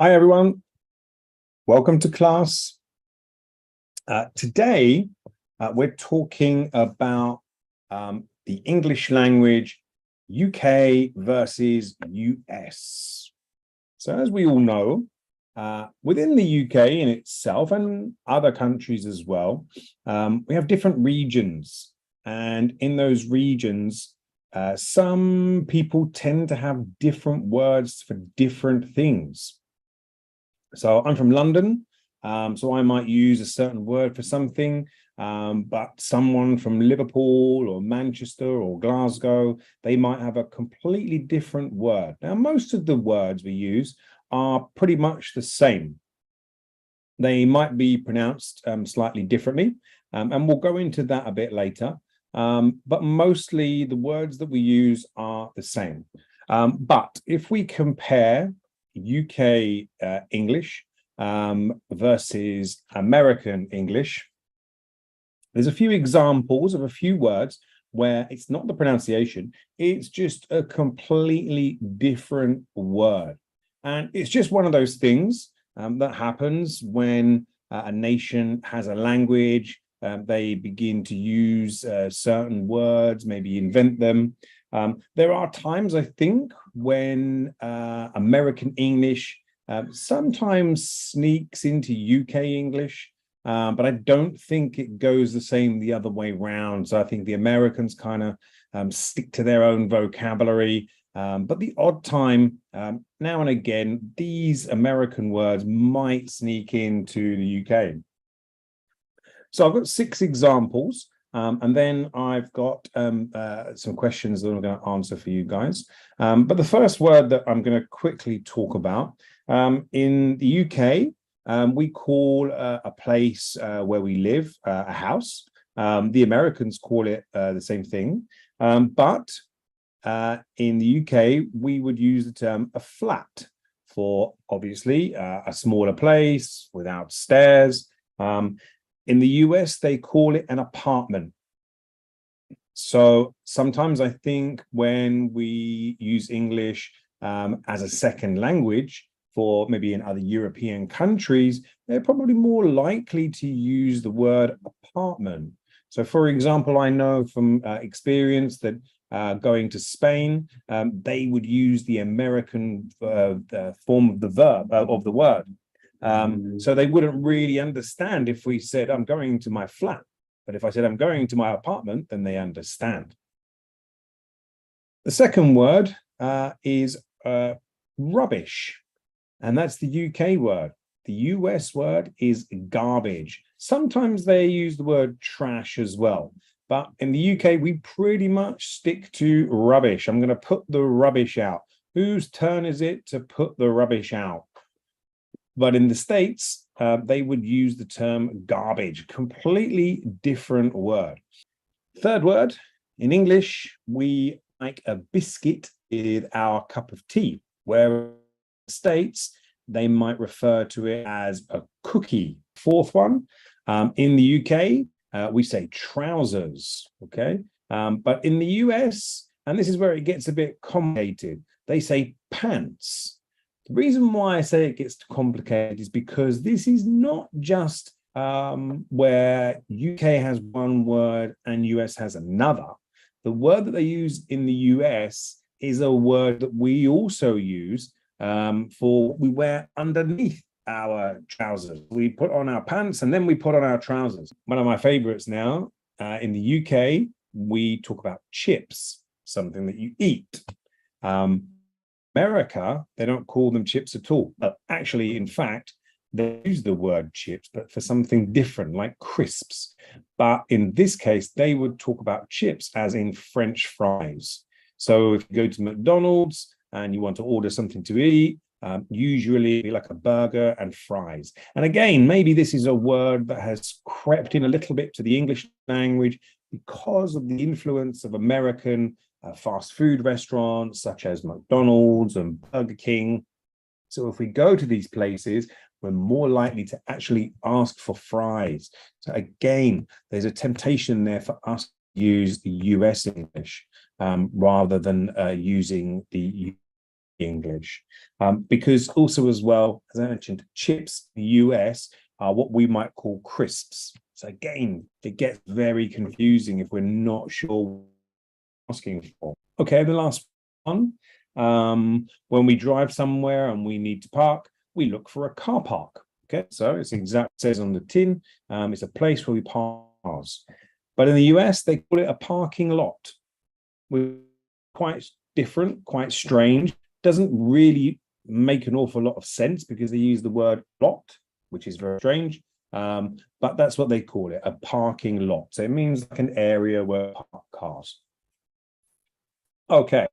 Hi, everyone. Welcome to class. Today, we're talking about the English language, UK versus US. So as we all know, within the UK in itself and other countries as well, we have different regions. And in those regions, some people tend to have different words for different things. So I'm from London, so I might use a certain word for something, but someone from Liverpool or Manchester or Glasgow, they might have a completely different word. Now, most of the words we use are pretty much the same. They might be pronounced slightly differently, and we'll go into that a bit later. But mostly the words that we use are the same. But if we compare UK English versus American English, there's a few examples of a few words where it's not the pronunciation, it's just a completely different word. And it's just one of those things that happens when a nation has a language, they begin to use certain words, maybe invent them. There are times, I think, when American English sometimes sneaks into UK English, but I don't think it goes the same the other way around. So I think the Americans kind of stick to their own vocabulary. But the odd time, now and again, these American words might sneak into the UK. So I've got 6 examples, and then I've got some questions that I'm going to answer for you guys. But the first word that I'm going to quickly talk about, in the UK, we call a place where we live a house. The Americans call it the same thing. But in the UK, we would use the term a flat for, obviously, a smaller place without stairs. In the US, they call it an apartment. So sometimes I think when we use English as a second language for maybe in other European countries, they're probably more likely to use the word apartment. So for example, I know from experience that going to Spain, they would use the American form of the verb, of the word. So they wouldn't really understand if we said, I'm going to my flat. But if I said, I'm going to my apartment, then they understand. The second word is rubbish. And that's the UK word. The US word is garbage. Sometimes they use the word trash as well. But in the UK, we pretty much stick to rubbish. I'm going to put the rubbish out. Whose turn is it to put the rubbish out? But in the States, they would use the term garbage, completely different word. Third word, in English, we like a biscuit with our cup of tea, where in the States, they might refer to it as a cookie. Fourth one, in the UK, we say trousers, okay? But in the US, and this is where it gets a bit complicated, they say pants. The reason why I say it gets complicated is because this is not just where UK has one word and US has another. The word that they use in the US is a word that we also use for what we wear underneath our trousers. We put on our pants and then we put on our trousers. One of my favorites now, in the UK, we talk about chips, something that you eat. America, they don't call them chips at all. But actually, in fact, they use the word chips, but for something different, like crisps. But in this case, they would talk about chips as in French fries. So if you go to McDonald's and you want to order something to eat, usually like a burger and fries. And again, maybe this is a word that has crept in a little bit to the English language because of the influence of American fast food restaurants such as McDonald's and Burger King. So if we go to these places, we're more likely to actually ask for fries. So again, there's a temptation there for us to use the US English rather than using the English. Because also as well, as I mentioned, chips in the US are what we might call crisps. So again, it gets very confusing if we're not sure what we're asking for. Okay, the last one. When we drive somewhere and we need to park, we look for a car park. Okay, so it's exactly says on the tin. It's a place where we park cars. But in the US, they call it a parking lot. We're quite different, quite strange. Doesn't really make an awful lot of sense because they use the word lot, which is very strange. But that's what they call it, a parking lot. So it means like an area where park cars. Okay,